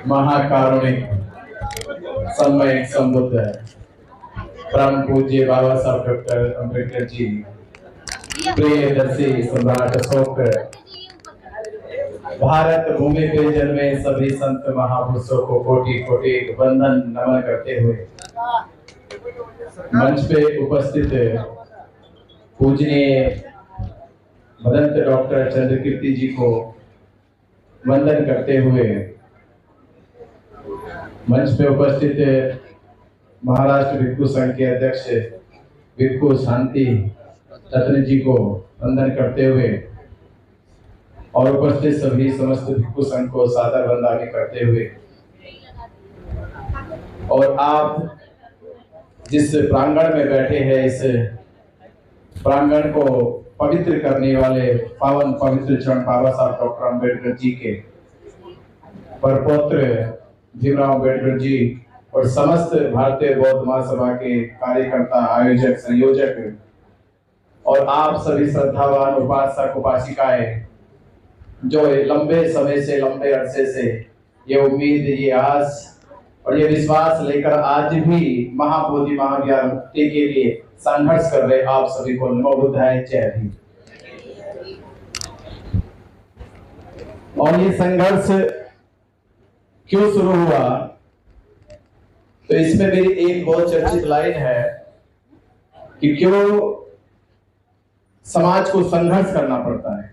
महाकारुणिक सम्यक संबुद्ध परम पूज्य बाबा साहब डॉक्टर अम्बेडकर जी, प्रियदर्शी सम्राट अशोक, भारत भूमि पे जन्मे सभी संत महापुरुषों को कोटि कोटि वंदन नमन करते हुए मंच पे उपस्थित पूजनीय भदंत डॉक्टर चंद्रकीर्ति जी को वंदन करते हुए मंच पे उपस्थित महाराष्ट्र भिक्षु संघ के अध्यक्ष भिक्षु शांति रत्न जी को वंदन करते हुए और उपस्थित सभी समस्त भिक्षु संघ को सादर वंदन करते हुए, और आप जिस प्रांगण में बैठे हैं इस प्रांगण को पवित्र करने वाले पावन पवित्र चरण बाबा साहब डॉक्टर अम्बेडकर जी के परपौत्र भीमराव अम्बेडकर जी और समस्त भारतीय बौद्ध महासभा के कार्यकर्ता, आयोजक, संयोजक और आप सभी श्रद्धावान उपासक उपासिकाएं जो लंबे समय से, लंबे अरसे से ये उम्मीद, ये आस और ये विश्वास लेकर आज भी महाबोधि महाज्ञान मुक्ति के लिए संघर्ष कर रहे, आप सभी को नमो बुद्धाय, जय भीम। और ये संघर्ष क्यों शुरू हुआ, तो इसमें मेरी एक बहुत चर्चित लाइन है कि क्यों समाज को संघर्ष करना पड़ता है।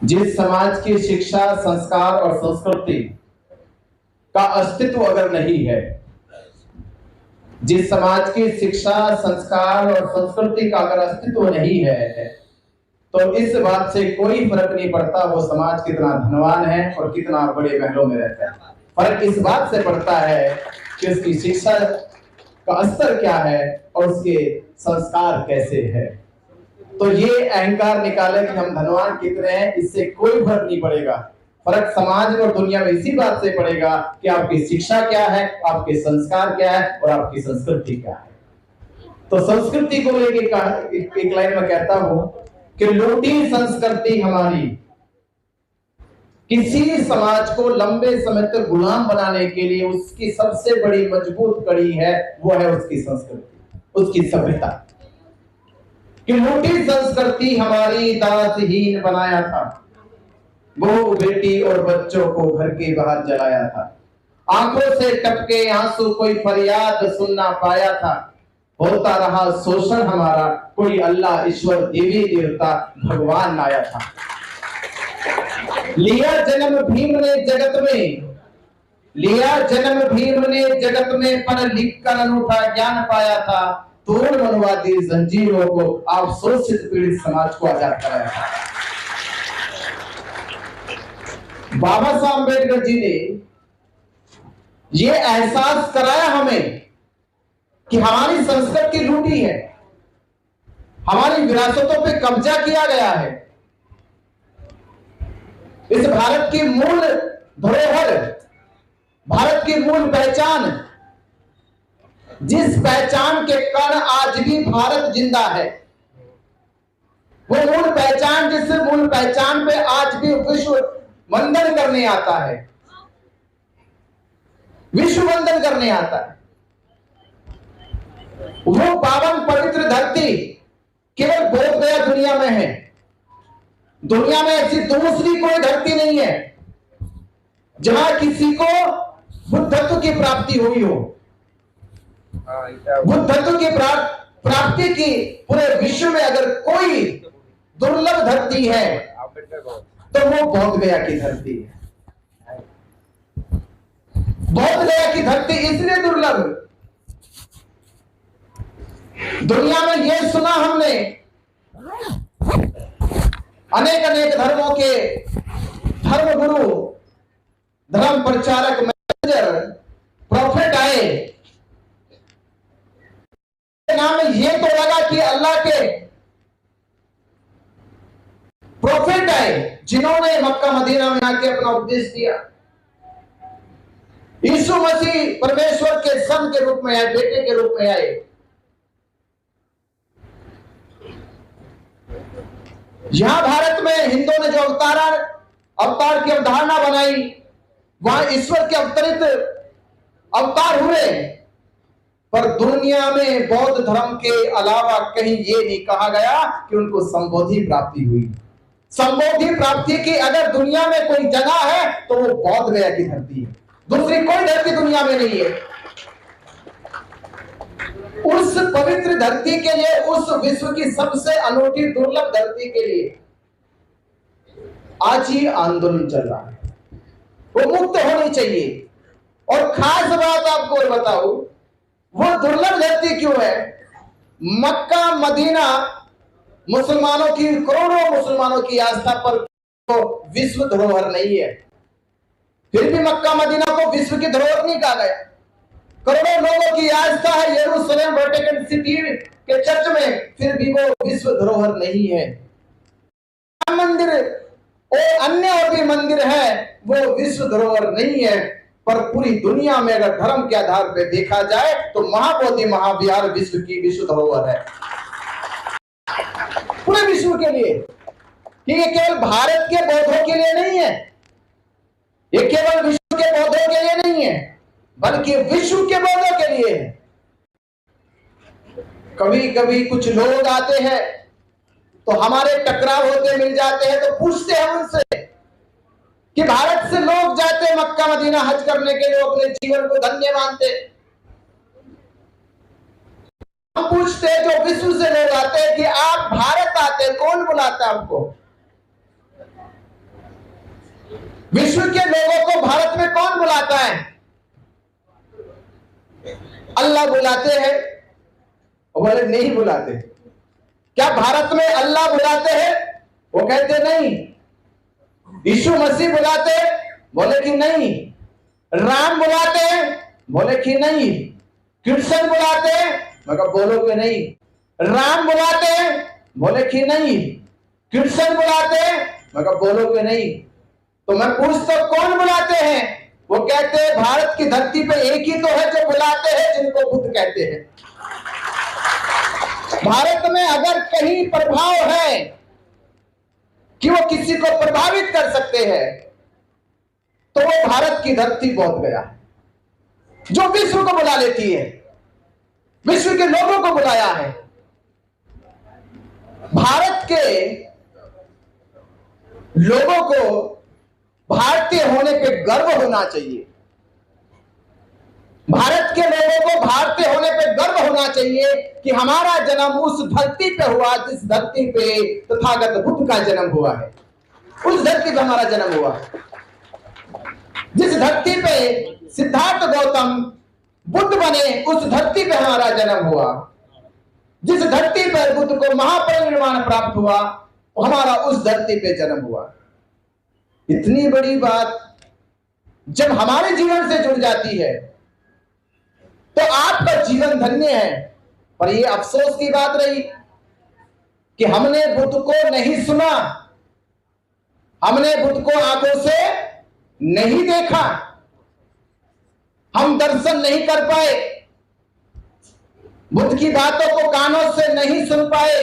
जिस समाज की शिक्षा, संस्कार और संस्कृति का अस्तित्व अगर नहीं है, जिस समाज की शिक्षा, संस्कार और संस्कृति का अगर अस्तित्व नहीं है, तो इस बात से कोई फर्क नहीं पड़ता वो समाज कितना धनवान है और कितना बड़े महलों में रहता है। फर्क इस बात से पड़ता है कि उसकी शिक्षा का स्तर क्या है और उसके संस्कार कैसे है। तो ये अहंकार निकाले कि हम धनवान कितने हैं, इससे कोई फर्क नहीं पड़ेगा। फर्क समाज और दुनिया में इसी बात से पड़ेगा कि आपकी शिक्षा क्या है, आपके संस्कार क्या है और आपकी संस्कृति क्या है। तो संस्कृति को लेकर एक लाइन में कहता हूं कि लूटी संस्कृति हमारी, किसी समाज को लंबे समय तक गुलाम बनाने के लिए उसकी सबसे बड़ी मजबूत कड़ी है, वो है उसकी संस्कृति, उसकी सभ्यता। कि लूटी संस्कृति हमारी दासहीन बनाया था, वो बेटी और बच्चों को घर के बाहर जलाया था। आंखों से टपके आंसू, कोई फरियाद सुनना पाया था। होता रहा शोषण हमारा, कोई अल्लाह, ईश्वर, देवी देवता, भगवान आया था। लिया जन्म भीम ने जगत में, लिया जन्म भीम ने जगत में, पर लिखकर अनूठा ज्ञान पाया था। तोड़ मनवादी जंजीरों को, आप शोषित पीड़ित समाज को आजाद कराया था। बाबा साहब अम्बेडकर जी ने ये एहसास कराया हमें कि हमारी संस्कृति लूटी है, हमारी विरासतों पे कब्जा किया गया है। इस भारत की मूल धरोहर, भारत की मूल पहचान, जिस पहचान के कारण आज भी भारत जिंदा है, वो मूल पहचान, जिस मूल पहचान पे आज भी विश्व वंदन करने आता है, विश्व वंदन करने आता है। वो पावन पवित्र धरती केवल बोध गया दुनिया में है। दुनिया में ऐसी दूसरी कोई धरती नहीं है जहां किसी को बुद्धत्व की प्राप्ति हुई हो। बुद्धत्व की प्राप्ति की पूरे विश्व में अगर कोई दुर्लभ धरती है तो वो बोध गया की धरती है। बोध गया की धरती इसलिए दुर्लभ, दुनिया में ये सुना हमने, अनेक अनेक धर्मों के धर्म गुरु, धर्म प्रचारक, मैसेंजर, प्रॉफिट आए, नाम ये तो लगा कि अल्लाह के प्रॉफिट आए जिन्होंने मक्का मदीना में आके अपना उपदेश दिया। यीशु मसीह परमेश्वर के सन के रूप में आए, बेटे के रूप में आए। यहां भारत में हिंदुओं ने जो अवतारण अवतार की अवधारणा बनाई, वहां ईश्वर के अवतरित अवतार हुए, पर दुनिया में बौद्ध धर्म के अलावा कहीं ये नहीं कहा गया कि उनको संबोधि प्राप्ति हुई। संबोधि प्राप्ति की अगर दुनिया में कोई जगह है तो वो बौद्ध गया की धरती है, दूसरी कोई धरती दुनिया में नहीं है। उस पवित्र धरती के लिए, उस विश्व की सबसे अनूठी दुर्लभ धरती के लिए आज ही आंदोलन चल रहा है, वो मुक्त होनी चाहिए। और खास बात आपको बताऊं, वो दुर्लभ धरती क्यों है? मक्का मदीना मुसलमानों की, करोड़ों मुसलमानों की आस्था पर तो विश्व धरोहर नहीं है, फिर भी मक्का मदीना को विश्व की धरोहर नहीं कहा गया। करोड़ों लोगों की आस्था है यरूशलेम वेटिकन सिटी के चर्च में, फिर भी वो विश्व धरोहर नहीं है। मंदिर और अन्य और भी मंदिर है, वो विश्व धरोहर नहीं है। पर पूरी दुनिया में अगर धर्म के आधार पर देखा जाए तो महाबोधि महाविहार विश्व की विश्व धरोहर है, पूरे विश्व के लिए। ये केवल भारत के बौद्धों के लिए नहीं है, ये केवल विश्व के बौद्धों के लिए नहीं है, बल्कि विश्व के बौद्धों के लिए है। कभी कभी कुछ लोग आते हैं तो हमारे टकराव होते मिल जाते हैं, तो पूछते हैं उनसे कि भारत से लोग जाते हैं मक्का मदीना हज करने के लिए, अपने जीवन को धन्य मानते। हम पूछते हैं जो विश्व से लोग आते हैं कि आप भारत आते, कौन बुलाता है आपको? विश्व के लोगों को भारत में कौन बुलाता है? अल्लाह बुलाते हैं? बोले नहीं बुलाते। क्या भारत में अल्लाह बुलाते हैं? वो कहते नहीं। यीशु मसीह बुलाते? बोले कि नहीं। राम बुलाते हैं? बोले कि नहीं। कृष्ण बुलाते हैं? मैं कहा बोलो कि नहीं। राम बुलाते हैं? बोले कि नहीं। कृष्ण बुलाते हैं? मैं कहा बोलो कि नहीं। तो मैं पूछता कौन बुलाते हैं? वो कहते हैं भारत की धरती पे एक ही तो है जो बुलाते हैं, जिनको बुद्ध कहते हैं। भारत में अगर कहीं प्रभाव है कि वो किसी को प्रभावित कर सकते हैं तो वो भारत की धरती बौद्ध गया है, जो विश्व को बुला लेती है, विश्व के लोगों को बुलाया है। भारत के लोगों को भारतीय होने पे गर्व होना चाहिए। भारत के लोगों को भारतीय होने पे गर्व होना चाहिए कि हमारा जन्म उस धरती पे हुआ जिस धरती पे तथागत बुद्ध का जन्म हुआ है। उस धरती पे हमारा जन्म हुआ, जिस धरती पे सिद्धार्थ गौतम बुद्ध बने, उस धरती पे हमारा जन्म हुआ। जिस धरती पर बुद्ध को महापरिनिर्वाण प्राप्त हुआ, हमारा उस धरती पे जन्म हुआ। इतनी बड़ी बात जब हमारे जीवन से जुड़ जाती है तो आपका जीवन धन्य है। पर यह अफसोस की बात रही कि हमने बुद्ध को नहीं सुना, हमने बुद्ध को आंखों से नहीं देखा, हम दर्शन नहीं कर पाए, बुद्ध की बातों को कानों से नहीं सुन पाए,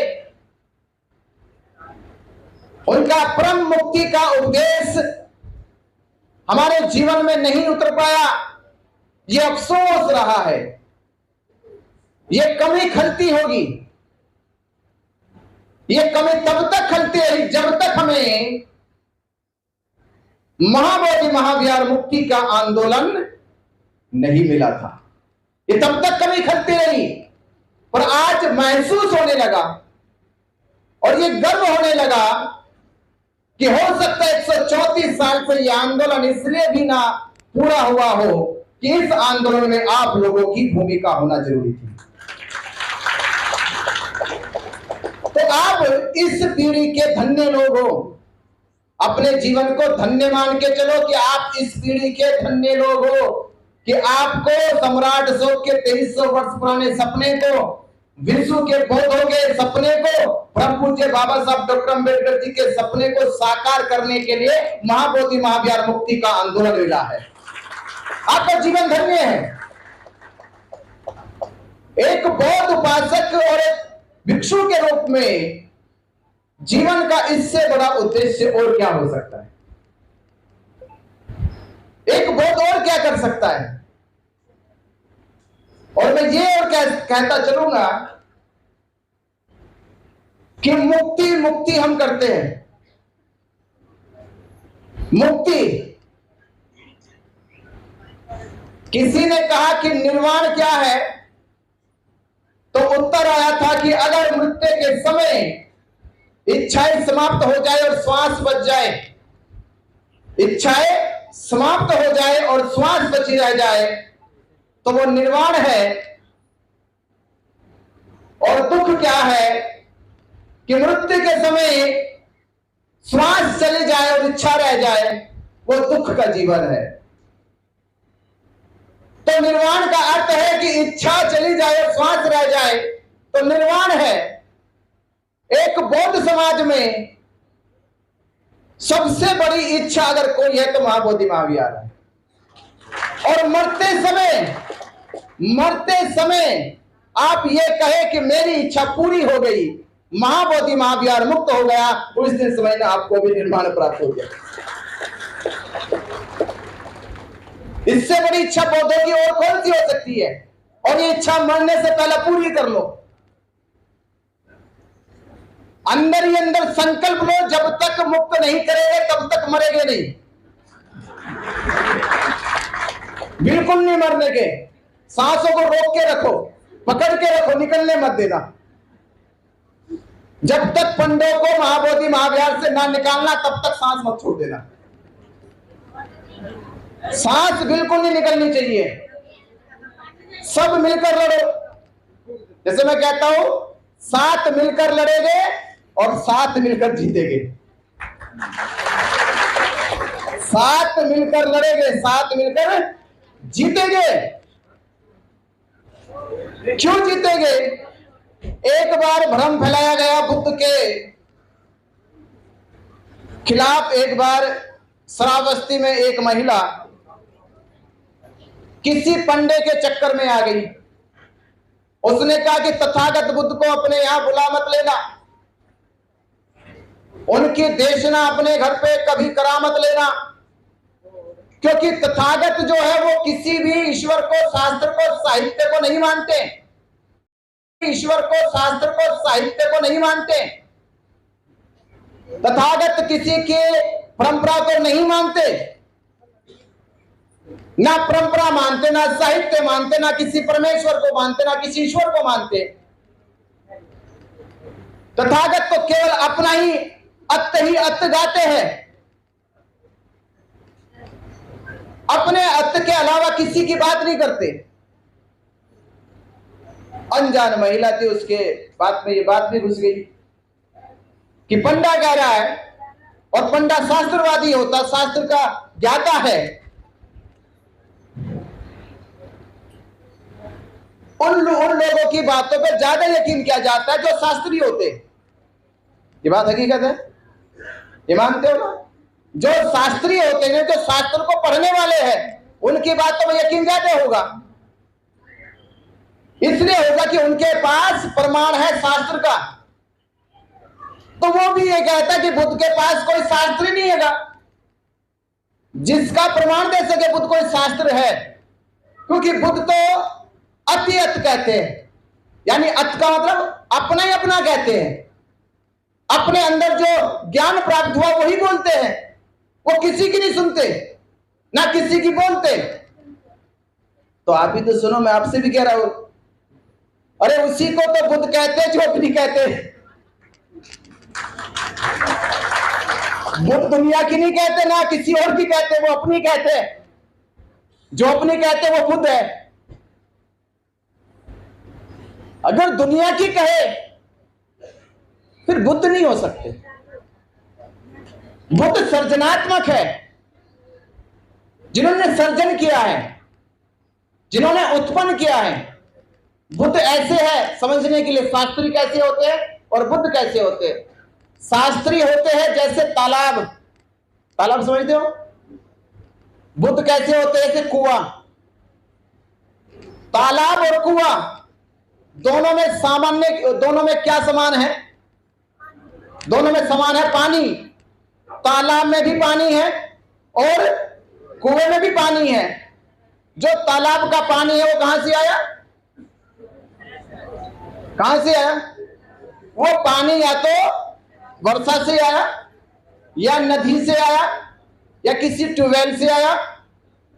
उनका परम मुक्ति का उपदेश हमारे जीवन में नहीं उतर पाया। ये अफसोस रहा है, ये कमी खलती होगी। ये कमी तब तक खलती रही जब तक हमें महाबोधि महाविहार मुक्ति का आंदोलन नहीं मिला था। ये तब तक कमी खलती रही, पर आज महसूस होने लगा और ये गर्व होने लगा कि हो सकता है 134 साल से यह आंदोलन इसलिए भी ना पूरा हुआ हो कि इस आंदोलन में आप लोगों की भूमिका होना जरूरी थी। तो आप इस पीढ़ी के धन्य लोग हो, अपने जीवन को धन्य मान के चलो कि आप इस पीढ़ी के धन्य लोग हो, कि आपको सम्राट अशोक के 2300 वर्ष पुराने सपने को, विश्व के बौद्धों के सपने को, परम पूज्य बाबा साहब डॉक्टर अम्बेडकर जी के सपने को साकार करने के लिए महाबोधि महाविहार मुक्ति का आंदोलन मिला है। आपका जीवन धन्य है। एक बौद्ध उपासक और एक भिक्षु के रूप में जीवन का इससे बड़ा उद्देश्य और क्या हो सकता है? एक बौद्ध और क्या कर सकता है? और मैं ये और कहता चलूंगा कि मुक्ति मुक्ति हम करते हैं। मुक्ति, किसी ने कहा कि निर्वाण क्या है, तो उत्तर आया था कि अगर मृत्यु के समय इच्छाएं समाप्त हो जाए और श्वास बच जाए, इच्छाएं समाप्त हो जाए और श्वास बची रह जाए, तो वो निर्वाण है। और दुख क्या है कि मृत्यु के समय श्वास चली जाए और इच्छा रह जाए, वो दुख का जीवन है। तो निर्वाण का अर्थ है कि इच्छा चली जाए और श्वास रह जाए तो निर्वाण है। एक बौद्ध समाज में सबसे बड़ी इच्छा अगर कोई है तो महाबोधि महावीर है। और मरते समय आप ये कहे कि मेरी इच्छा पूरी हो गई, महाबोधि महावीर मुक्त हो गया, उस दिन समय में आपको भी निर्वाण प्राप्त हो गया। इससे बड़ी इच्छा बौद्धों की और कौन सी हो सकती है? और ये इच्छा मरने से पहले पूरी कर लो। अंदर ही अंदर संकल्प लो, जब तक मुक्त नहीं करेंगे तब तक मरेंगे नहीं, बिल्कुल नहीं मरने के। सांसों को रोक के रखो, पकड़ के रखो, निकलने मत देना। जब तक पंडों को महाबोधि महावीर से ना निकालना तब तक सांस मत छोड़ देना। सांस बिल्कुल नहीं निकलनी चाहिए। सब मिलकर लड़ो। जैसे मैं कहता हूं, साथ मिलकर लड़ेंगे और साथ मिलकर जीतेंगे। साथ मिलकर लड़ेंगे, साथ मिलकर जीतेंगे। क्यों जीतेंगे? एक बार भ्रम फैलाया गया बुद्ध के खिलाफ। एक बार श्रावस्ती में एक महिला किसी पंडे के चक्कर में आ गई। उसने कहा कि तथागत बुद्ध को अपने यहां बुला मत लेना, उनकी देशना अपने घर पे कभी करा मत लेना, क्योंकि तथागत जो है वो किसी भी ईश्वर को, शास्त्र को, साहित्य को नहीं मानते। ईश्वर को, शास्त्र को, साहित्य को नहीं मानते। तथागत किसी के परंपरा को नहीं मानते, ना परंपरा मानते, ना साहित्य मानते, ना किसी परमेश्वर को मानते, ना किसी ईश्वर को मानते। तथागत तो केवल अपना ही अत्त गाते हैं। अपने अत्त के अलावा किसी की बात नहीं करते। अनजान महिला थी, उसके बात में ये बात भी घुस गई कि पंडा कह रहा है, और पंडा शास्त्रवादी होता, शास्त्र का ज्ञाता है। उन लोगों की बातों पर ज्यादा यकीन किया जाता है जो शास्त्री होते। ये बात हकीकत है, ये मानते हो ना? जो शास्त्री होते हैं, जो शास्त्र को पढ़ने वाले हैं, उनकी बातों में यकीन ज्यादा होगा। इसलिए होगा कि उनके पास प्रमाण है शास्त्र का। तो वो भी ये कहता है कि बुद्ध के पास कोई शास्त्र नहीं है जिसका प्रमाण दे सके बुद्ध कोई शास्त्र है। क्योंकि बुद्ध तो अति अत कहते हैं, यानी अत का मतलब अपना ही अपना कहते हैं। अपने अंदर जो ज्ञान प्राप्त हुआ वही बोलते हैं, वो किसी की नहीं सुनते, ना किसी की बोलते। तो आप भी तो सुनो, मैं आपसे भी कह रहा हूं, अरे उसी को तो बुद्ध कहते जो अपनी कहते। बुद्ध दुनिया की नहीं कहते, ना किसी और की कहते, वो अपनी कहते। जो अपनी कहते वो बुद्ध है। अगर दुनिया की कहे फिर बुद्ध नहीं हो सकते। बुद्ध सर्जनात्मक है, जिन्होंने सर्जन किया है, जिन्होंने उत्पन्न किया है। बुद्ध ऐसे है समझने के लिए, शास्त्री कैसे होते हैं और बुद्ध कैसे होते हैं। शास्त्री होते हैं जैसे तालाब, तालाब समझते हो? बुद्ध कैसे होते हैं? जैसे कुआं। तालाब और कुआं दोनों में क्या समान है? दोनों में समान है पानी। तालाब में भी पानी है और कुएं में भी पानी है, जो तालाब का पानी है वो कहां से आया? कहां से आया? वो पानी या तो वर्षा से आया, या नदी से आया, या किसी ट्यूबवेल से आया,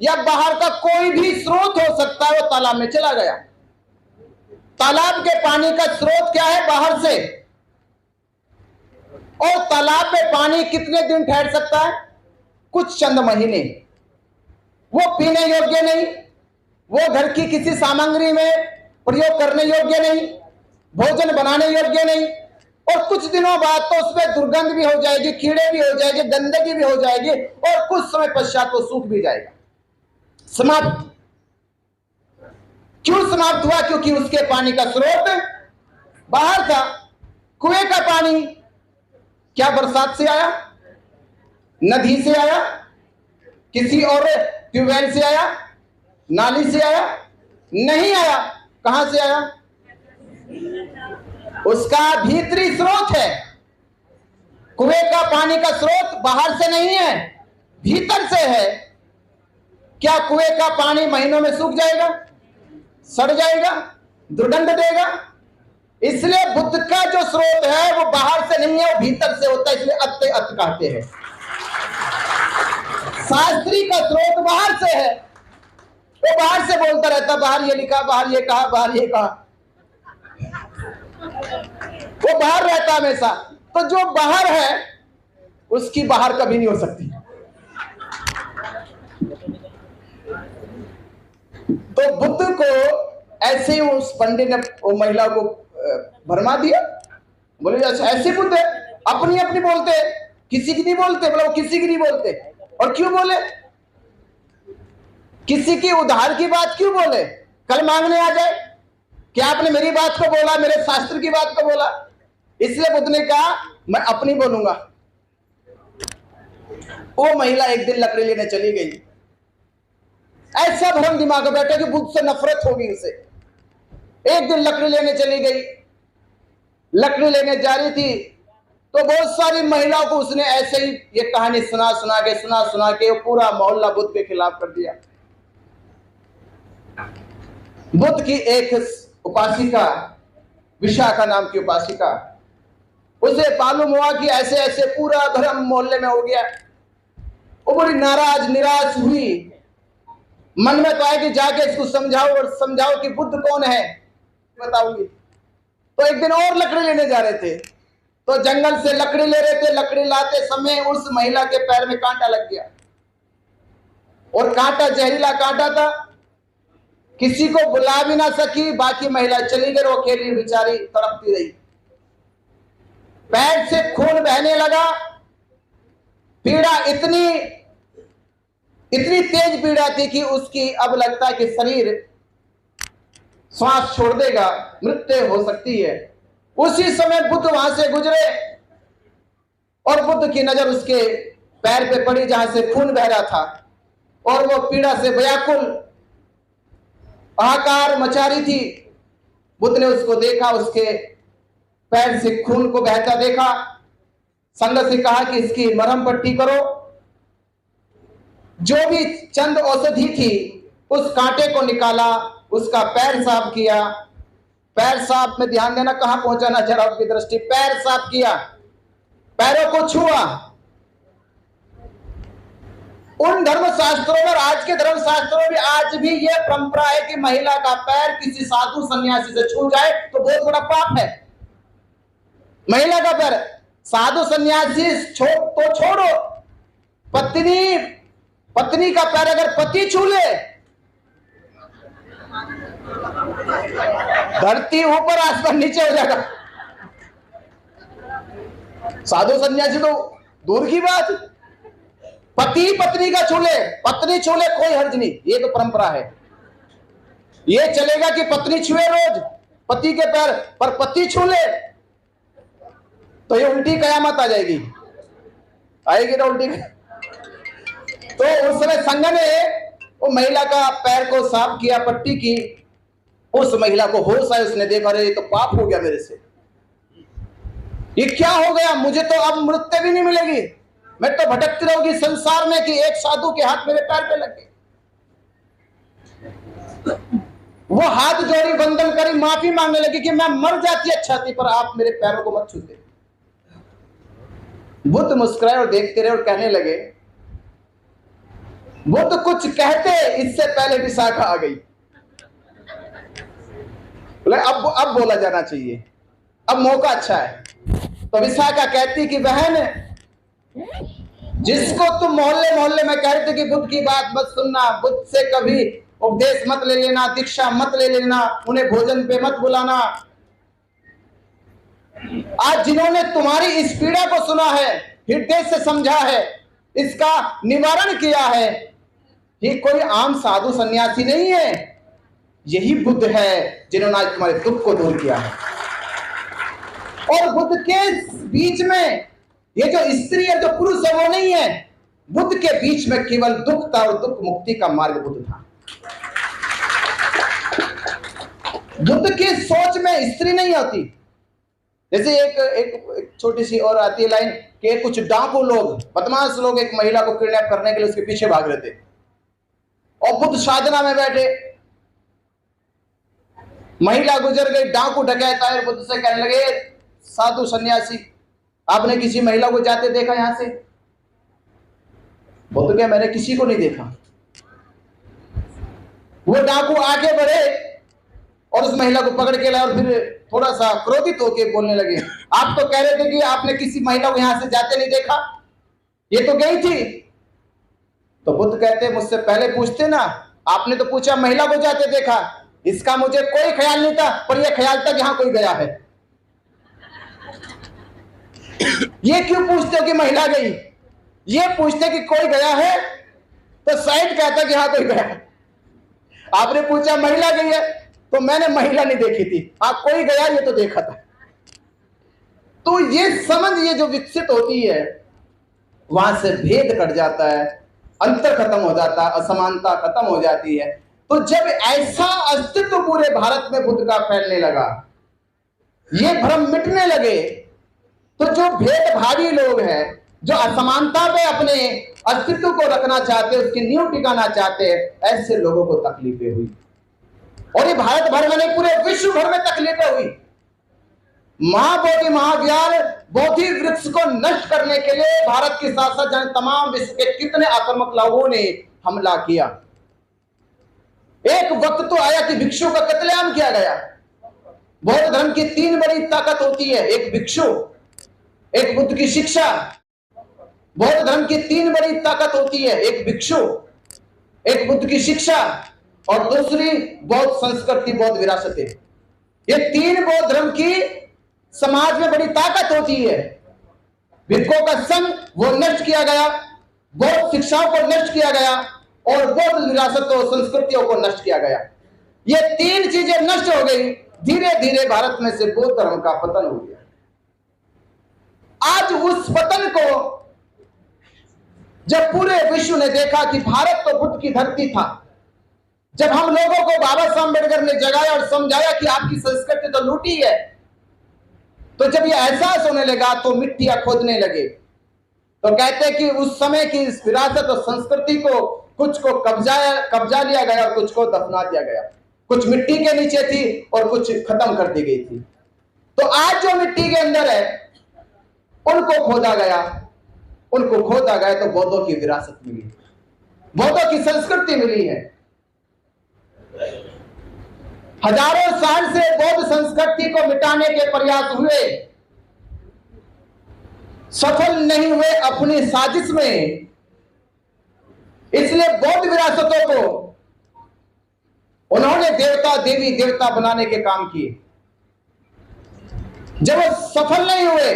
या बाहर का कोई भी स्रोत हो सकता है, वो तालाब में चला गया। तालाब के पानी का स्रोत क्या है? बाहर से। और तालाब में पानी कितने दिन ठहर सकता है? कुछ चंद महीने। वो पीने योग्य नहीं, वो घर की किसी सामग्री में प्रयोग करने योग्य नहीं, भोजन बनाने योग्य नहीं, और कुछ दिनों बाद तो उसमें दुर्गंध भी हो जाएगी, कीड़े भी हो जाएंगे, गंदगी भी हो जाएगी, और कुछ समय पश्चात वो सूख भी जाएगा, समाप्त। क्यों समाप्त हुआ? क्योंकि उसके पानी का स्रोत बाहर था। कुएं का पानी क्या बरसात से आया, नदी से आया, किसी और ट्यूबवेल से आया, नाली से आया? नहीं आया। कहां से आया? उसका भीतरी स्रोत है। कुएं का पानी का स्रोत बाहर से नहीं है, भीतर से है। क्या कुएं का पानी महीनों में सूख जाएगा, सड़ जाएगा, दुर्गंध देगा? इसलिए बुद्ध का जो स्रोत है वो बाहर से नहीं है, वो भीतर से होता है, इसलिए अत्ते अत कहते हैं। शास्त्री का स्रोत बाहर से है, वो बाहर से बोलता रहता, बाहर ये लिखा, बाहर ये कहा, बाहर ये कहा, वो बाहर रहता हमेशा। तो जो बाहर है उसकी बाहर कभी नहीं हो सकती। तो बुद्ध को ऐसे ही उस पंडित ने वो महिला को भरमा दिया। बोले अच्छा ऐसे बुद्ध है, अपनी अपनी बोलते, किसी की नहीं बोलते। बोला वो किसी की नहीं बोलते। और क्यों बोले? किसी की उधार की बात क्यों बोले? कल मांगने आ जाए, क्या आपने मेरी बात को बोला, मेरे शास्त्र की बात को बोला? इसलिए बुद्ध ने कहा मैं अपनी बोलूंगा। वो महिला एक दिन लकड़ी लेने चली गई। ऐसा भ्रम दिमाग में बैठा कि बुद्ध से नफरत होगी उसे। एक दिन लकड़ी लेने चली गई, लकड़ी लेने जा रही थी तो बहुत सारी महिलाओं को उसने ऐसे ही ये कहानी सुना सुना के पूरा मोहल्ला बुद्ध के खिलाफ कर दिया। बुद्ध की एक उपासिका, विशाखा नाम की उपासिका, उसे मालूम हुआ कि ऐसे ऐसे पूरा धर्म मोहल्ले में हो गया। वो बड़ी नाराज निराश हुई। मन में तो आया कि जाके इसको समझाओ कि बुद्ध कौन है, बताऊंगी। तो एक दिन और लकड़ी लेने जा रहे थे, तो जंगल से लकड़ी ले रहे थे। लकड़ी लाते समय उस महिला के पैर में कांटा लग गया, और कांटा जहरीला कांटा था। किसी को बुला भी ना सकी, बाकी महिला चली गई, वो अकेली बेचारी तड़पती रही। पैर से खून बहने लगा। पीड़ा इतनी तेज पीड़ा थी कि उसकी अब लगता है कि शरीर श्वास छोड़ देगा, मृत्यु हो सकती है। उसी समय बुद्ध वहां से गुजरे और बुद्ध की नजर उसके पैर पे पड़ी जहां से खून बह रहा था, और वो पीड़ा से व्याकुल हाहाकार मचा रही थी। बुद्ध ने उसको देखा, उसके पैर से खून को बहता देखा। संगत से कहा कि इसकी मरहम पट्टी करो। जो भी चंद औषधि थी उस कांटे को निकाला, उसका पैर साफ किया। पैर साफ में ध्यान देना, कहां पहुंचाना जरा आपकी दृष्टि। पैर साफ किया, पैरों को छुआ। उन धर्म शास्त्रों में, आज के धर्म शास्त्रों में आज भी यह परंपरा है कि महिला का पैर किसी साधु सन्यासी से छू जाए तो बहुत बड़ा पाप है। महिला का पैर, साधु सन्यासी तो छोड़ो, पत्नी का पैर अगर पति छू ले, धरती ऊपर आसमान नीचे हो जाएगा। साधु सन्यासी तो दूर की बात, पति पत्नी का छू ले, पत्नी छू ले कोई हर्ज नहीं, ये तो परंपरा है। ये चलेगा कि पत्नी छुए रोज पति के पैर, पर पति छू ले तो ये उल्टी कयामत आ जाएगी, आएगी ना उल्टी। तो उस समय संघ ने वो महिला का पैर को साफ किया, पट्टी की। उस महिला को होश आया, उसने देखा अरे ये तो पाप हो गया मेरे से, ये क्या हो गया, मुझे तो अब मृत्यु भी नहीं मिलेगी। मैं तो भटकती रहूंगी संसार में कि एक साधु के हाथ मेरे पैर पे लग गए। वो हाथ जोड़ी, वंदन करी, माफी मांगने लगी कि मैं मर जाती अच्छा थी, पर आप मेरे पैरों को मत छूते। बुद्ध मुस्कुराए और देखते रहे और कहने लगे, बुद्ध कुछ कहते इससे पहले विशाखा आ गई। बोले अब बोला जाना चाहिए, अब मौका अच्छा है। तो विशाखा कहती कि बहन, जिसको तुम मोहल्ले मोहल्ले में कहते कि बुद्ध की बात मत सुनना, बुद्ध से कभी उपदेश मत ले लेना, दीक्षा मत ले लेना, उन्हें भोजन पे मत बुलाना, आज जिन्होंने तुम्हारी इस पीड़ा को सुना है, हृदय से समझा है, इसका निवारण किया है, ये कोई आम साधु सन्यासी नहीं है, यही बुद्ध है जिन्होंने आज तुम्हारे दुख को दूर किया है। और बुद्ध के बीच में ये जो स्त्री है, जो पुरुष है, वो नहीं है। बुद्ध के बीच में केवल दुख था और दुख मुक्ति का मार्ग बुद्ध था। बुद्ध की सोच में स्त्री नहीं होती। जैसे एक छोटी सी और आती है लाइन कि कुछ डाकू लोग, बदमाश लोग एक महिला को किडनैप करने के लिए उसके पीछे भाग रहे थे और बुद्ध साधना में बैठे, महिला गुजर गई, डाकू डकैत आए और बुद्ध से कहने लगे, साधु सन्यासी, आपने किसी महिला को जाते देखा यहां से? बुद्ध क्या, मैंने किसी को नहीं देखा। वो डाकू आगे बढ़े और उस महिला को पकड़ के लाए और फिर थोड़ा सा क्रोधित होकर बोलने लगे, आप तो कह रहे थे कि आपने किसी महिला को यहां से जाते नहीं देखा, ये तो गई थी। तो बुद्ध कहते, मुझसे पहले पूछते ना, आपने तो पूछा महिला को जाते देखा, इसका मुझे कोई ख्याल नहीं था, पर यह ख्याल था कि यहां कोई गया है। ये क्यों पूछते हो कि महिला गई? ये पूछते कि कोई गया है, तो शायद कहता कि हाँ कोई गया है। आपने पूछा महिला गई है, तो मैंने महिला नहीं देखी थी, हाँ कोई गया ये तो देखा था। तो ये समझ ये जो विकसित होती है, वहां से भेद कट जाता है, अंतर खत्म हो जाता है, असमानता खत्म हो जाती है। तो जब ऐसा अस्तित्व पूरे भारत में बुद्ध का फैलने लगा, ये भ्रम मिटने लगे, तो जो भेदभावी लोग हैं, जो असमानता पे अपने अस्तित्व को रखना चाहते, उसकी नींव टिकाना चाहते, ऐसे लोगों को तकलीफें हुई। और ये भारत भर में नहीं, पूरे विश्व भर में तकलीफें हुई। महाबोधि महाज्ञान बोधि वृक्ष को नष्ट करने के लिए भारत के साथ साथ जाने तमाम विश्व के कितने आक्रामक लोगों ने हमला किया। एक वक्त तो आया कि भिक्षु का कत्लेआम किया गया। बौद्ध धर्म की तीन बड़ी ताकत होती है, एक भिक्षु, एक बुद्ध की शिक्षा। बौद्ध धर्म की तीन बड़ी ताकत होती है, एक भिक्षु, एक बुद्ध की शिक्षा और दूसरी बौद्ध संस्कृति, बौद्ध विरासतें। ये तीन बौद्ध धर्म की समाज में बड़ी ताकत होती है। भिक्षुओं का संघ वो नष्ट किया गया, बौद्ध शिक्षाओं को नष्ट किया गया और बौद्ध विरासतों संस्कृतियों को नष्ट किया गया। ये तीन चीजें नष्ट हो गई, धीरे धीरे भारत में से बौद्ध धर्म का पतन हो गया। आज उस पतन को जब पूरे विश्व ने देखा कि भारत तो बुद्ध की धरती था, जब हम लोगों को बाबा साहब अम्बेडकर ने जगाया और समझाया कि आपकी संस्कृति तो लूटी है, तो जब ये एहसास होने लगा तो मिट्टियां खोदने लगे। तो कहते हैं कि उस समय की इस विरासत और संस्कृति को कुछ को कब्जा लिया गया और कुछ को दफना दिया गया, कुछ मिट्टी के नीचे थी और कुछ खत्म कर दी गई थी। तो आज जो मिट्टी के अंदर है उनको खोदा गया, तो बौद्धों की विरासत मिली, बौद्धों की संस्कृति मिली है। हजारों साल से बौद्ध संस्कृति को मिटाने के प्रयास हुए, सफल नहीं हुए अपनी साजिश में। इसलिए बौद्ध विरासतों को उन्होंने देवता देवी देवता बनाने के काम किए। जब वो सफल नहीं हुए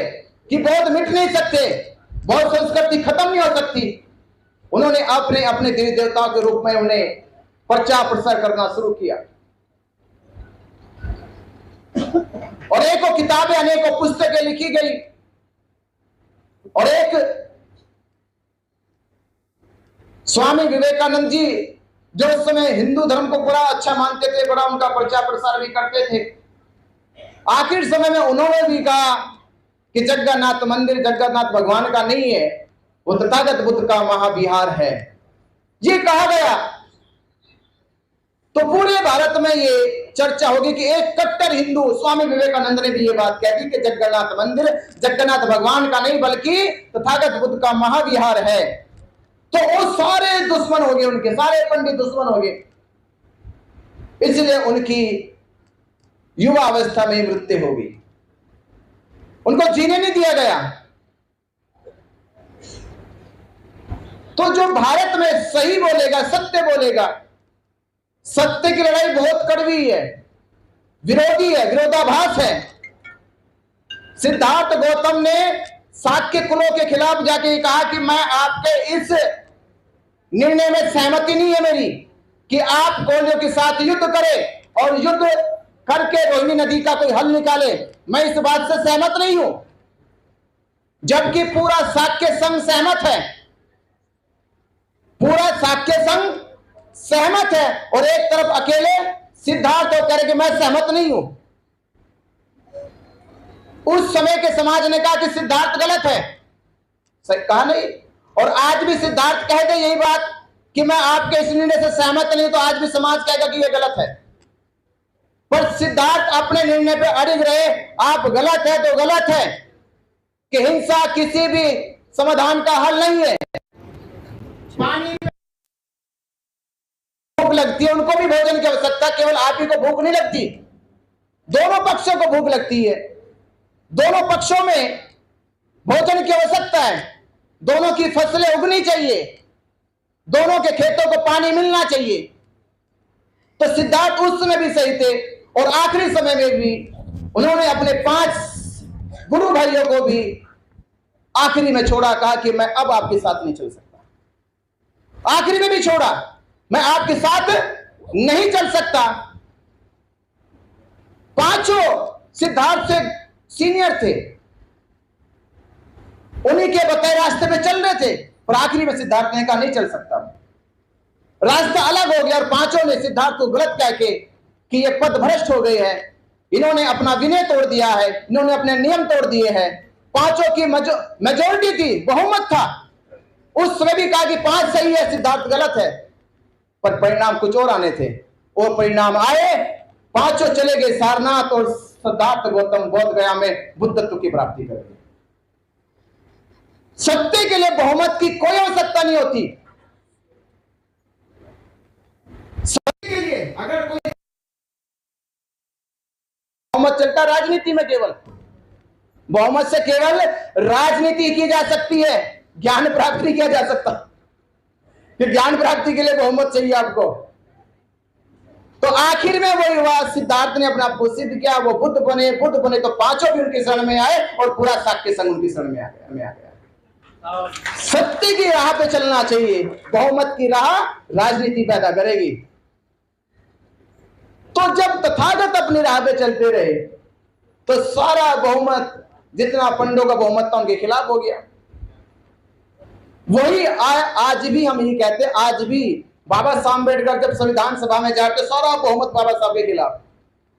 कि बौद्ध मिट नहीं सकते, बौद्ध संस्कृति खत्म नहीं हो सकती, उन्होंने अपने अपने देवी देवताओं के रूप में उन्हें प्रचार प्रसार करना शुरू किया। और अनेकों किताबें, अनेकों पुस्तकें लिखी गई। और एक स्वामी विवेकानंद जी जो उस समय हिंदू धर्म को बड़ा अच्छा मानते थे, बड़ा उनका प्रचार प्रसार भी करते थे, आखिर समय में उन्होंने भी कहा कि जगन्नाथ मंदिर जगन्नाथ भगवान का नहीं है, वो तथागत बुद्ध का महाविहार है, ये कहा गया। तो पूरे भारत में ये चर्चा होगी कि एक कट्टर हिंदू स्वामी विवेकानंद ने भी ये बात कह दी कि जगन्नाथ मंदिर जगन्नाथ भगवान का नहीं बल्कि तथागत बुद्ध का महाविहार है। तो वो सारे दुश्मन हो गए, उनके सारे पंडित दुश्मन हो गए, इसलिए उनकी युवा अवस्था में मृत्यु हो गई, उनको जीने नहीं दिया गया। तो जो भारत में सही बोलेगा, सत्य बोलेगा, सत्य की लड़ाई बहुत कड़वी है, विरोधी है, विरोधाभास है। सिद्धार्थ गौतम ने शाक्य कुलों के खिलाफ जाके कहा कि मैं आपके इस निर्णय में सहमति नहीं है मेरी कि आप कोलियों के साथ युद्ध करें और युद्ध करके रोहिणी नदी का कोई हल निकाले, मैं इस बात से सहमत नहीं हूं। जबकि पूरा शाक्य संघ सहमत है, पूरा शाक्य संघ सहमत है, और एक तरफ अकेले सिद्धार्थ हो कह रहे कि मैं सहमत नहीं हूं। उस समय के समाज ने कहा कि सिद्धार्थ गलत है, सही कहा नहीं। और आज भी सिद्धार्थ कह दे यही बात कि मैं आपके इस निर्णय से सहमत नहीं, तो आज भी समाज कहेगा कि यह गलत है। पर सिद्धार्थ अपने निर्णय पे अड़िग रहे, आप गलत है तो गलत है, कि हिंसा किसी भी समाधान का हल नहीं है। पानी भूख लगती है, उनको भी भोजन की आवश्यकता, केवल आप ही को भूख नहीं लगती, दोनों पक्षों को भूख लगती है, दोनों पक्षों में भोजन की आवश्यकता है, दोनों की फसलें उगनी चाहिए, दोनों के खेतों को पानी मिलना चाहिए। तो सिद्धार्थ उस समय भी सही थे, और आखिरी समय में भी उन्होंने अपने 5 गुरु भाइयों को भी आखिरी में छोड़ा, कहा कि मैं अब आपके साथ नहीं चल सकता। आखिरी में भी छोड़ा, मैं आपके साथ नहीं चल सकता। 5 सिद्धार्थ से सीनियर थे, उन्हीं के बताए रास्ते पे चल रहे थे, पर आखिरी में सिद्धार्थ ने कहा नहीं चल सकता, रास्ता अलग हो गया। और 5 ने सिद्धार्थ को गलत कह के कि ये पद भ्रष्ट हो गए हैं, इन्होंने अपना विनय तोड़ दिया है, इन्होंने अपने नियम तोड़ दिए हैं। 5 की मेजोरिटी थी, बहुमत था। उस समय भी कहा कि 5 सही है, सिद्धार्थ गलत है, पर परिणाम कुछ और आने थे। और परिणाम आए, 5 चले गए सारनाथ, और सिद्धार्थ गौतम बोध गया में बुद्धत्व की प्राप्ति कर गए। सत्य के लिए बहुमत की कोई आवश्यकता नहीं होती। सत्य के लिए अगर कोई बहुमत चलता राजनीति में, केवल बहुमत से केवल राजनीति की जा सकती है, ज्ञान प्राप्त नहीं किया जा सकता। कि ज्ञान प्राप्ति के लिए बहुमत चाहिए आपको। तो आखिर में वही हुआ, सिद्धार्थ ने अपना आप को सिद्ध किया, वो बुद्ध बने तो 5 भी उनके शरण में आए, और पूरा शाक्य संघ उनकी शरण में आ गया। सत्य की राह पे चलना चाहिए, बहुमत की राह राजनीति पैदा करेगी। तो जब तथागत अपनी राह पे चलते रहे, तो सारा बहुमत, जितना पंडों का बहुमत था, उनके खिलाफ हो गया। वही आज भी हम यही कहते हैं, आज भी बाबा साहब अम्बेडकर जब संविधान सभा में जाते, सारा बहुमत बाबा साहब के खिलाफ,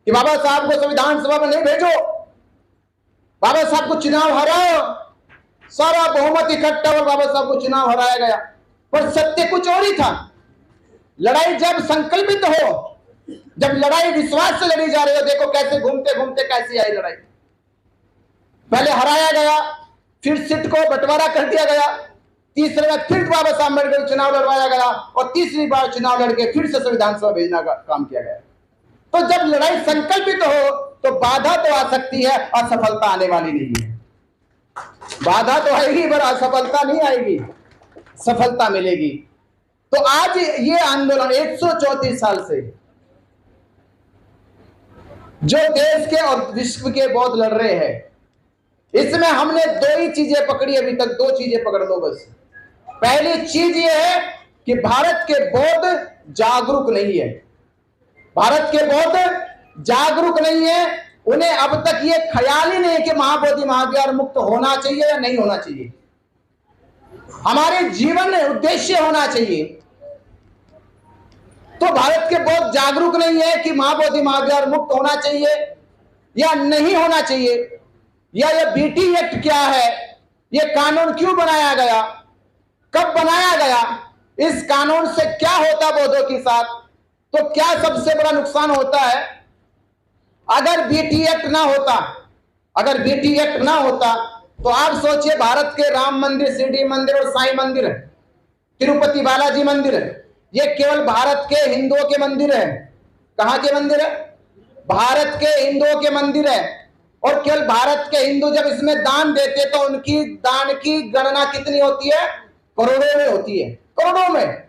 कि बाबा साहब को संविधान सभा में नहीं भेजो, बाबा साहब को चुनाव हराओ। सारा बहुमत इकट्ठा और बाबा साहब को चुनाव हराया गया। पर सत्य कुछ और ही था। लड़ाई जब संकल्पित हो, जब लड़ाई विश्वास से लड़ी जा रही हो, देखो कैसे घूमते घूमते कैसी आई लड़ाई। पहले हराया गया, फिर सीट को बंटवारा कर दिया गया, तीसरे बार फिर बाबा साहब अम्बेडकर चुनाव लड़वाया गया, और तीसरी बार चुनाव लड़के फिर से संविधान सभा भेजना का काम किया गया। तो जब लड़ाई संकल्पित हो, तो बाधा तो आ सकती है, असफलता आने वाली नहीं है। बाधा तो आएगी, पर असफलता नहीं आएगी, सफलता मिलेगी। तो आज ये आंदोलन 134 साल से जो देश के और विश्व के बौद्ध लड़ रहे हैं, इसमें हमने 2 ही चीजें पकड़ी अभी तक। 2 चीजें पकड़ लो बस। पहली चीज ये है कि भारत के बौद्ध जागरूक नहीं है। भारत के बौद्ध जागरूक नहीं है। उन्हें अब तक ये ख्याल ही नहीं है कि महाबोधि महाविहार मुक्त होना चाहिए या नहीं होना चाहिए। हमारे जीवन में उद्देश्य होना चाहिए। तो भारत के बौद्ध जागरूक नहीं है कि महाबोधि महाविहार मुक्त होना चाहिए या नहीं होना चाहिए, या ये बीटी एक्ट क्या है, ये कानून क्यों बनाया गया, कब बनाया गया, इस कानून से क्या होता बौद्धों के साथ, तो क्या सबसे बड़ा नुकसान होता है। अगर बीटी एक्ट ना होता, अगर बीटी एक्ट ना होता तो आप सोचिए भारत के राम मंदिर, शिरडी मंदिर और साईं मंदिर, तिरुपति बालाजी मंदिर, ये केवल भारत के हिंदुओं के मंदिर है। कहां के मंदिर है? भारत के हिंदुओं के मंदिर है। और केवल भारत के हिंदू जब इसमें दान देते तो उनकी दान की गणना कितनी होती है? करोड़ों में होती है, करोड़ों में।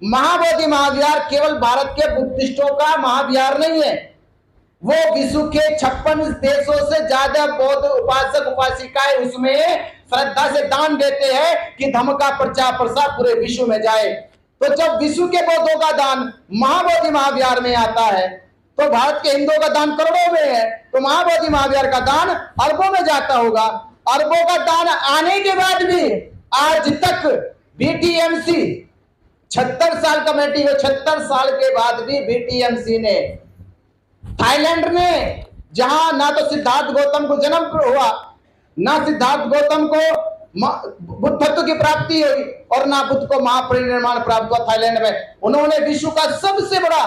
महाबोधि महाविहार केवल भारत के बुद्धिस्टों का महाविहार नहीं है, वो विश्व के 56 देशों से ज्यादा बौद्ध उपासक उपासिकाएं उसमें श्रद्धा से दान देते हैं कि धर्म का प्रचार प्रसार पूरे विश्व में जाए। तो जब विश्व के बौद्धों का दान महाबोधि महाविहार में आता है तो भारत के हिंदुओं का दान करोड़ों में है, तो महाबोधि महाविहार का दान अरबों में जाता होगा। अरबों का दान आने के बाद भी आज तक बीटीएमसी 76 साल कमेटी है, 76 साल के बाद भी बीटीएमसी ने, थाईलैंड ने, जहां ना तो सिद्धार्थ गौतम को जन्म हुआ, ना सिद्धार्थ गौतम को बुद्धत्व की प्राप्ति हुई और ना बुद्ध को महापरिनिर्वाण प्राप्त हुआ थाईलैंड में, उन्होंने विश्व का सबसे बड़ा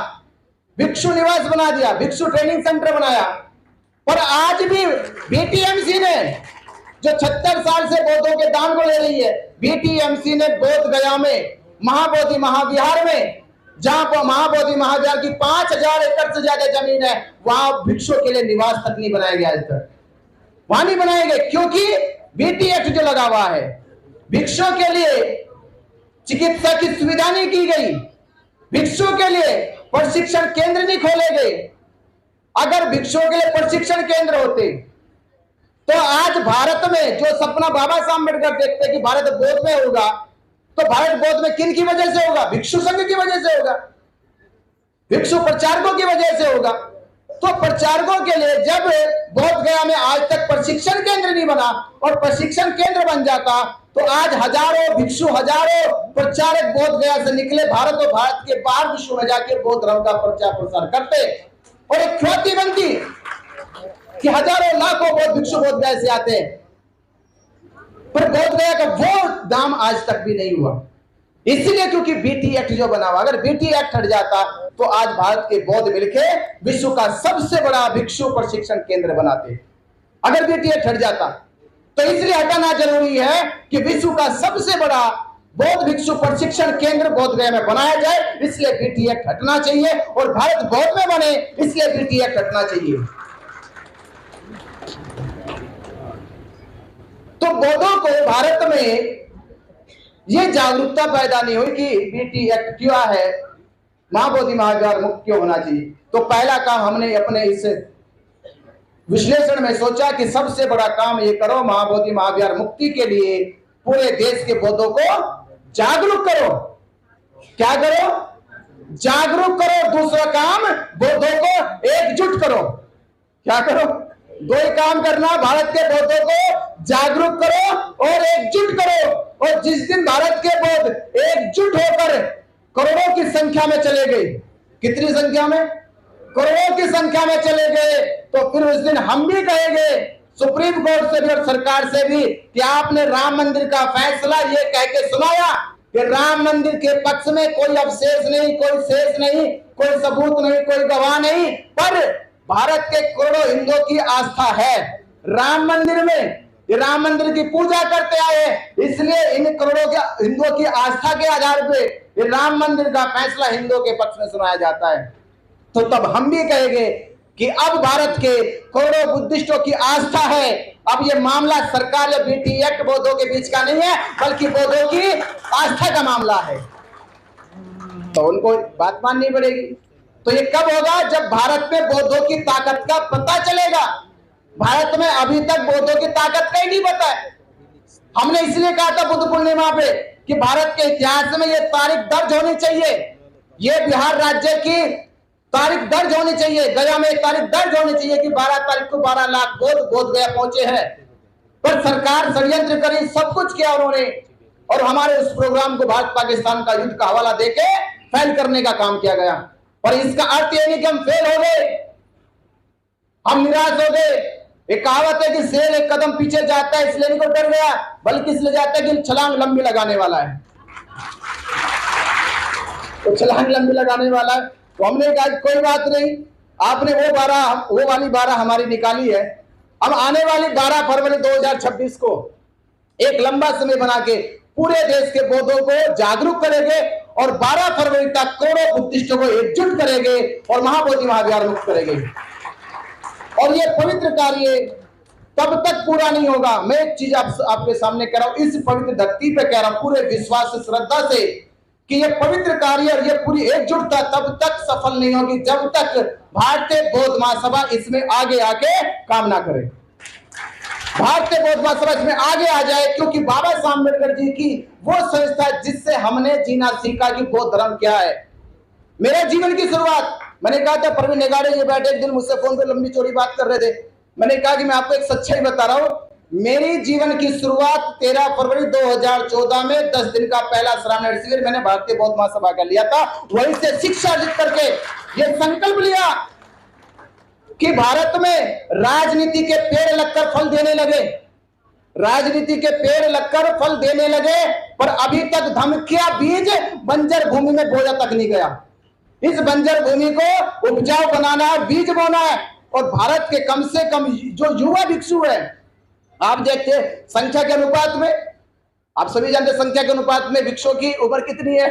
भिक्षु निवास बना दिया, भिक्षु ट्रेनिंग सेंटर बनाया। पर आज भी बीटीएमसी ने, जो 76 साल से बौद्धों के दान को ले रही है, बीटीएमसी ने बोध गया में महाबोधि महाविहार में, जहां पर महाबोधि महाविहार की 5000 एकड़ से ज्यादा जमीन है, वहां भिक्षुओं के लिए निवास तक नहीं बनाया गया आज तक, वहां नहीं बनाए गए, क्योंकि बीटी एक्ट जो लगा हुआ है, भिक्षुओं के लिए चिकित्सा की सुविधा नहीं की गई, भिक्षुओं के लिए प्रशिक्षण केंद्र नहीं खोले गए। अगर भिक्षुओं के लिए प्रशिक्षण केंद्र होते तो आज भारत में जो सपना बाबा साहब अम्बेडकर देखते कि भारत बौद्ध में होगा, तो भारत बौद्ध में किन की वजह से होगा? भिक्षु संघ की वजह से होगा, भिक्षु प्रचारकों की वजह से होगा। तो प्रचारकों के लिए जब बोध गया में आज तक प्रशिक्षण केंद्र नहीं बना और प्रशिक्षण केंद्र बन जाता तो आज हजारों भिक्षु, हजारों प्रचारक बोध गया से निकले भारत और भारत के बाहर विश्व में जाके बौद्ध धर्म का प्रचार प्रसार करते और एक ख्याति बनती कि हजारों लाखों बौद्ध भिक्षु बोध गया से आते हैं। पर बोध गया का वो दाम आज तक भी नहीं हुआ, इसलिए क्योंकि बीटी एक्ट जो बना हुआ, अगर बीटी एक्ट हट जाता तो आज भारत के बौद्ध मिलके विश्व का सबसे बड़ा भिक्षु प्रशिक्षण केंद्र बनाते, अगर बीटी एक्ट हट जाता। तो इसलिए हटाना जरूरी है कि विश्व का सबसे बड़ा बौद्ध भिक्षु प्रशिक्षण केंद्र बोध गया में बनाया जाए, इसलिए बीटी एक्ट हटना चाहिए और भारत बौद्ध में बने, इसलिए बीटी एक्ट हटना चाहिए। तो बौद्धों को भारत में ये जागरूकता पैदा नहीं हुई कि बीटी एक्ट क्या है, महाबोधि महाविहार मुक्त क्यों होना चाहिए। तो पहला काम हमने अपने इस विश्लेषण में सोचा कि सबसे बड़ा काम ये करो, महाबोधि महाविहार मुक्ति के लिए पूरे देश के बौद्धों को जागरूक करो। क्या करो? जागरूक करो। दूसरा काम, बौद्धों को एकजुट करो। क्या करो? दो ही काम करना, भारत के बौद्धों को जागरूक करो और एकजुट करो। और जिस दिन भारत के बौद्ध एकजुट होकर करोड़ों की संख्या में चले गए, कितनी संख्या में? करोड़ों की संख्या में चले गए, तो फिर उस दिन हम भी कहेंगे सुप्रीम कोर्ट से भी और सरकार से भी कि आपने राम मंदिर का फैसला ये कह के सुनाया कि राम मंदिर के पक्ष में कोई अवशेष नहीं, कोई शेष नहीं, कोई सबूत नहीं, कोई गवाह नहीं, पर भारत के करोड़ों हिंदुओं की आस्था है राम मंदिर में, ये राम मंदिर की पूजा करते आए, इसलिए इन करोड़ों के हिंदुओं की आस्था के आधार पे ये राम मंदिर का फैसला हिंदुओं के पक्ष में सुनाया जाता है। तो तब हम भी कहेंगे कि अब भारत के करोड़ों बुद्धिस्टों की आस्था है, अब ये मामला सरकार या बीटी एक्ट बौद्धों के बीच का नहीं है, बल्कि बौद्धों की आस्था का मामला है, तो उनको बात माननी पड़ेगी। तो ये कब होगा? जब भारत में बौद्धों की ताकत का पता चलेगा। भारत में अभी तक बौद्धों की ताकत का ही नहीं पता है। हमने इसलिए कहा था बुद्ध पूर्णिमा पे कि भारत के इतिहास में ये तारीख दर्ज होनी चाहिए, ये बिहार राज्य की तारीख दर्ज होनी चाहिए, गया में एक तारीख दर्ज होनी चाहिए कि 12 तारीख को 12 लाख बौद्ध गया पहुंचे हैं। पर सरकार षड्यंत्र करी, सब कुछ किया उन्होंने, और हमारे उस प्रोग्राम को भारत पाकिस्तान का युद्ध का हवाला देके फेल करने का काम किया गया। पर इसका अर्थ ये नहीं कि हम फेल हो गए, हम निराश हो गए, एक कहावत है कि शेर एक कदम पीछे जाता है इसलिए नहीं को डर गया, बल्कि इसलिए जाता है कि छलांग लंबी लगाने वाला है। तो छलांग लंबी लगाने वाला है। तो हमने कहा कोई बात नहीं, आपने वो वाली 12 हमारी निकाली है। अब आने वाली 12 फरवरी 2026 को एक लंबा समय बना के पूरे देश के बौद्धों को जागरूक करेंगे और 12 फरवरी तक करोड़ों बुद्धिस्टों को एकजुट करेंगे और महाबोधि महाविहार मुक्त करेंगे। और ये पवित्र कार्य तब तक पूरा नहीं होगा। मैं एक चीज आपके सामने कह रहा हूं, इस पवित्र धरती पे कह रहा हूं पूरे विश्वास से, श्रद्धा से, कि ये पवित्र कार्य और ये पूरी एकजुटता तब तक सफल नहीं होगी जब तक भारतीय बौद्ध महासभा इसमें आगे आके काम ना करे। भारतीय बौद्ध महासभा इसमें आगे आ जाए, क्योंकि बाबा साहब अम्बेडकर जी की वो संस्था जिससे हमने जीना सीखा कि बौद्ध धर्म क्या है। मेरे जीवन की शुरुआत, मैंने कहा था, प्रवीण नेगाड़े जी बैठे एक दिन मुझसे फोन पर लंबी चौड़ी बात कर रहे थे। मैंने कहा कि मैं आपको एक सच्चाई बता रहा हूं, मेरी जीवन की शुरुआत 13 फरवरी 2014 में 10 दिन का पहला श्रावण शिविर मैंने भारतीय बौद्ध महासभा का लिया था। वहीं से शिक्षा अर्जित करके ये संकल्प लिया कि भारत में राजनीति के पेड़ लगकर फल देने लगे, राजनीति के पेड़ लगकर फल देने लगे, पर अभी तक धमकिया बीज बंजर भूमि में बोया तक नहीं गया। इस बंजर भूमि को उपजाऊ बनाना है, बीज बोना है। और भारत के कम से कम जो युवा भिक्षु है, आप देखते संख्या के अनुपात में, आप सभी जानते संख्या के अनुपात में भिक्षुओं की उम्र कितनी है,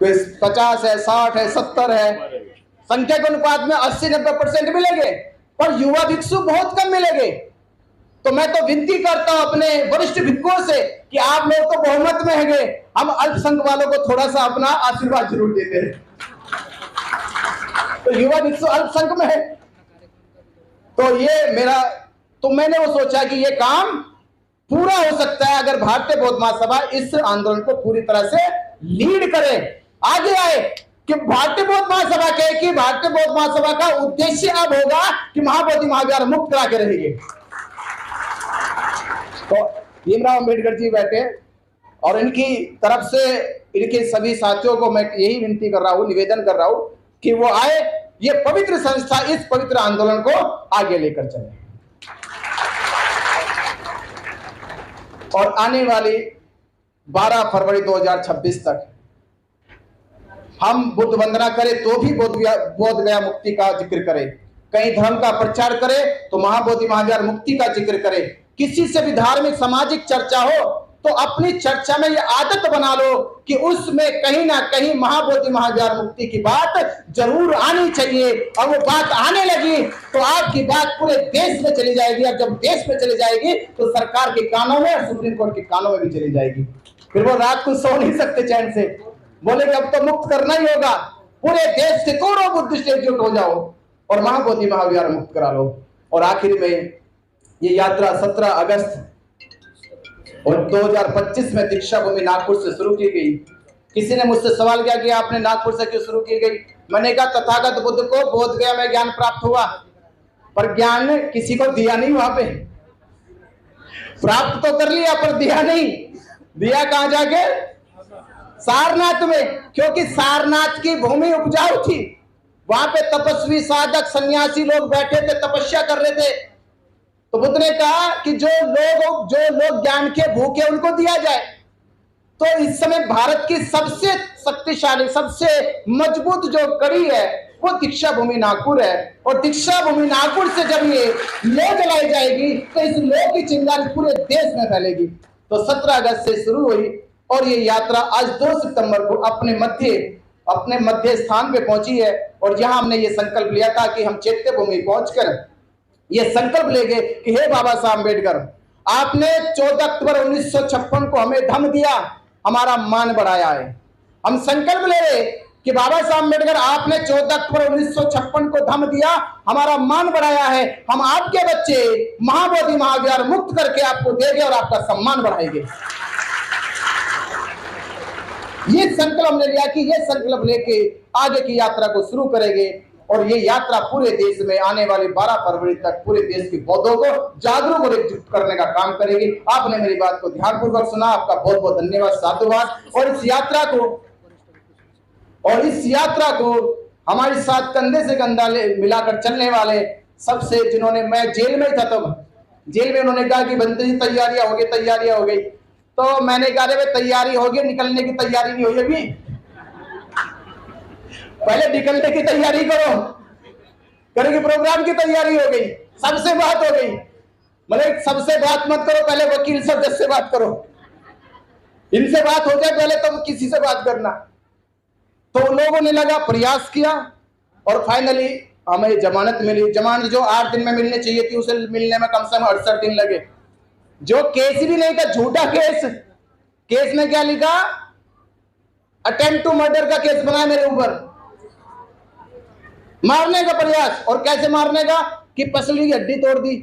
50 है, 60 है, 70 है। संख्या के अनुपात में 80-90% मिलेंगे, पर युवा भिक्षु बहुत कम मिलेंगे। तो मैं तो विनती करता हूं अपने वरिष्ठ भिक्षुओं से कि आप लोग तो बहुमत में हैं, हम अल्पसंख्यक वालों को थोड़ा सा अपना आशीर्वाद जरूर देते हैं। तो युवा भिक्षु अल्पसंख्यक में है, तो ये मेरा, तो मैंने वो सोचा कि ये काम पूरा हो सकता है अगर भारतीय बौद्ध महासभा इस आंदोलन को पूरी तरह से लीड करे, आगे आए। कि भारतीय बौद्ध महासभा कहे कि भारतीय बौद्ध महासभा का उद्देश्य अब होगा कि महाबोधि महाविहार मुक्त करा के रहेंगे। तो भीमराव अंबेडकर जी बैठे और इनकी तरफ से इनके सभी साथियों को मैं यही विनती कर रहा हूं, निवेदन कर रहा हूं कि वो आए, ये पवित्र संस्था इस पवित्र आंदोलन को आगे लेकर चले। और आने वाली 12 फरवरी 2026 तक हम बुद्ध वंदना करें तो भी बोध गया मुक्ति का जिक्र करें, कहीं धर्म का प्रचार करें तो महाबोधि महाविहार मुक्ति का जिक्र करें। किसी से भी धार्मिक सामाजिक चर्चा हो तो अपनी चर्चा में ये आदत बना लो कि उसमें कहीं ना कहीं महाबोधि महाविहार मुक्ति की बात जरूर आनी चाहिए। और वो बात आने लगी तो आपकी बात पूरे देश में चली जाएगी, और जब देश में चली जाएगी तो सरकार के कानों में और सुप्रीम कोर्ट के कानों में भी चली जाएगी। फिर वो रात को सो नहीं सकते चैन से, बोले कि अब तो मुक्त करना ही होगा, पूरे देश के करोड़ों बुद्धिस्ट एकजुट हो जाओ और महाबोधि महाविहार मुक्त करा लो। और आखिर में ये यात्रा 17 अगस्त और 2025 में दीक्षा भूमि नागपुर से शुरू की गई। किसी ने मुझसे सवाल किया कि आपने नागपुर से क्यों शुरू की गई। मैंने कहा तथागत बुद्ध को बोध गया में ज्ञान प्राप्त हुआ, पर ज्ञान किसी को दिया नहीं, वहां पे प्राप्त तो कर लिया पर दिया नहीं। दिया कहां जाके? सारनाथ में, क्योंकि सारनाथ की भूमि उपजाऊ थी, वहां पे तपस्वी साधक सन्यासी लोग बैठे थे, तपस्या कर रहे थे। तो बुद्ध ने कहा कि जो लोग ज्ञान के भूखे उनको दिया जाए। तो इस समय भारत की सबसे शक्तिशाली सबसे मजबूत जो कड़ी है वो दीक्षा भूमि नागपुर है। और दीक्षा भूमि नागपुर से जब ये लौ जलाई जाएगी तो इस लौ की चिंगारी पूरे देश में फैलेगी। तो 17 अगस्त से शुरू हुई और ये यात्रा आज 2 सितंबर को अपने मध्य स्थान पे पहुंची है। और यहां हमने ये संकल्प लिया था कि हम चैत्य भूमि पहुंचकर ये संकल्प लेंगे कि हे बाबा साहब अम्बेडकर, आपने 14 अक्टूबर 1956 को हमें धम्म दिया, हमारा मान बढ़ाया है। हम संकल्प ले रहे कि बाबा साहब अम्बेडकर, आपने 14 अक्टूबर 1956 को धम्म दिया, हमारा मान बढ़ाया है। हम आपके बच्चे महाबोधि महाविहार मुक्त करके आपको देंगे और आपका सम्मान बढ़ाएंगे। ये संकल्प हमने लिया कि ये संकल्प लेके आगे की यात्रा को शुरू करेंगे। और ये यात्रा पूरे देश में आने वाली 12 फरवरी तक पूरे देश के बौद्धों को जागरूक और एकजुट करने का काम करेगी। आपने मेरी बात को ध्यानपूर्वक सुना, आपका बहुत बहुत धन्यवाद, साधुवाद। और इस यात्रा को हमारे साथ कंधे से कंधा मिलाकर चलने वाले सबसे, जिन्होंने, मैं जेल में था तब, जेल में उन्होंने कहा कि बनते ही तैयारियां हो गई, तैयारियां हो गई। तो मैंने कहा भाई तैयारी हो गई, निकलने की तैयारी नहीं हुई अभी, पहले निकलने की तैयारी करो। करेंगे, प्रोग्राम की तैयारी हो गई, सबसे बात हो गई। मतलब सबसे बात मत करो, पहले वकील सदस्य से बात करो, इनसे बात हो जाए पहले, तब किसी से बात करना। तो लोगों ने लगा, प्रयास किया और फाइनली हमें जमानत मिली। जमानत जो 8 दिन में मिलनी चाहिए थी, उसे मिलने में कम से कम 68 दिन लगे। जो केस भी नहीं था, झूठा केस, केस में क्या लिखा, अटेम्प्ट टू मर्डर का केस बनाया मेरे ऊपर, मारने का प्रयास। और कैसे मारने का, कि पसली की हड्डी तोड़ दी,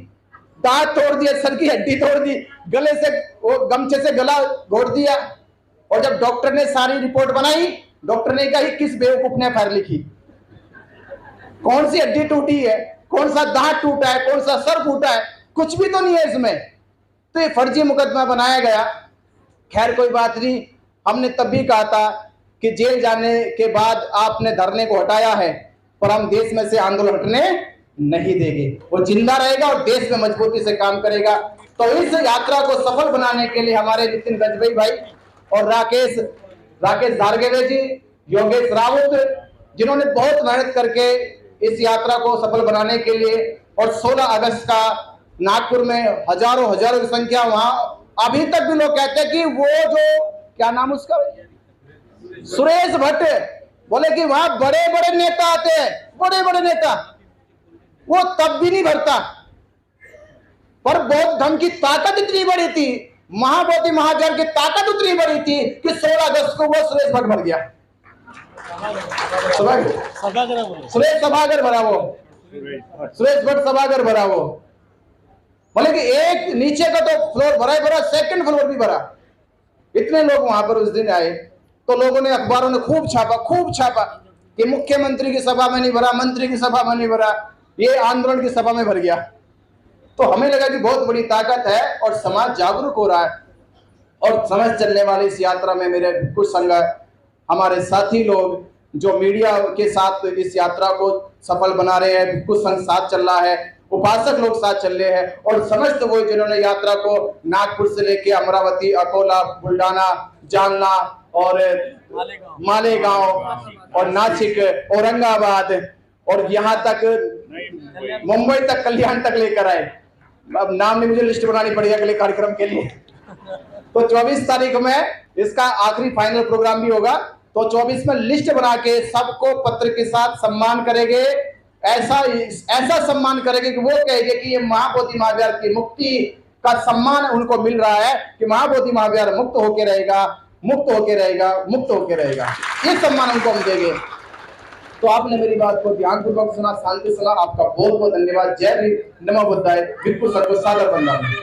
दांत तोड़ दिया, सर की हड्डी तोड़ दी, गले से वो गमछे से गला घोट दिया। और जब डॉक्टर ने सारी रिपोर्ट बनाई, डॉक्टर ने कहा किस बेवकूफ ने फायर लिखी, कौन सी हड्डी टूटी है, कौन सा दांत टूटा है, कौन सा सर फूटा है, कुछ भी तो नहीं है इसमें। तो ये फर्जी मुकदमा बनाया गया। खैर कोई बात नहीं, हमने तब भी कहा था कि जेल जाने के बाद आपने धरने को हटाया है, पर हम देश में से आंदोलन हटने नहीं देंगे, वो जिंदा रहेगा और देश में मजबूती से काम करेगा। तो इस यात्रा को सफल बनाने के लिए हमारे नितिन गजबी भाई और राकेश धारगेवे जी, योगेश रावत, जिन्होंने बहुत मेहनत करके इस यात्रा को सफल बनाने के लिए, और 16 अगस्त का नागपुर में हजारों की संख्या, वहां अभी तक भी लोग कहते हैं कि वो जो, क्या नाम उसका, सुरेश भट्ट, बोले कि वहां बड़े बड़े नेता आते हैं, बड़े बड़े नेता, वो तब भी नहीं भरता। पर बौद्ध धर्म की ताकत इतनी बड़ी थी, महाबोधि महाजन की ताकत उतनी बड़ी थी कि 16 अगस्त को वो सुरेश भट्ट भर गया, सुरेश सभागर भरा, वो सुरेश भट्ट सभागर भरा। वो बोले कि एक नीचे का तो फ्लोर भरा ही भरा, सेकंड फ्लोर भी भरा। इतने लोग वहां पर उस दिन आए। तो लोगों ने, अखबारों ने खूब छापा कि मुख्यमंत्री की सभा में नहीं भरा, मंत्री की सभा में नहीं भरा, ये आंदोलन की सभा में भर गया। तो हमें लगा कि बहुत बड़ी ताकत है और समाज जागरूक हो रहा है। और समझ चलने वाली इस यात्रा में मेरे कुछ संग, हमारे साथी लोग जो मीडिया के साथ इस यात्रा को सफल बना रहे हैं, कुछ संघ साथ चल रहा है, उपासक लोग साथ चल रहे हैं, और समस्त वो जिन्होंने यात्रा को नागपुर से लेके अमरावती, अकोला, बुल्डाना, जालना और मालेगांव और नासिक, औरंगाबाद और यहाँ तक मुंबई तक, कल्याण तक लेकर आए। अब नाम नहीं, मुझे लिस्ट बनानी पड़ेगी अगले कार्यक्रम के लिए। तो 24 तारीख में इसका आखिरी फाइनल प्रोग्राम भी होगा। तो 24 में लिस्ट बना के सबको पत्र के साथ सम्मान करेंगे, ऐसा सम्मान करेंगे कि वो कहेंगे कि ये महाबोधि महाविहार की मुक्ति का सम्मान उनको मिल रहा है, कि महाबोधि महाविहार मुक्त होके रहेगा, मुक्त होके रहेगा, मुक्त होके रहेगा, ये सम्मान उनको हम देंगे। तो आपने मेरी बात को ध्यानपूर्वक सुना, शांति सुना, आपका बहुत बहुत धन्यवाद। जय भीम, नमो बुद्धाय, बिल्कुल सबको सादर वंदन।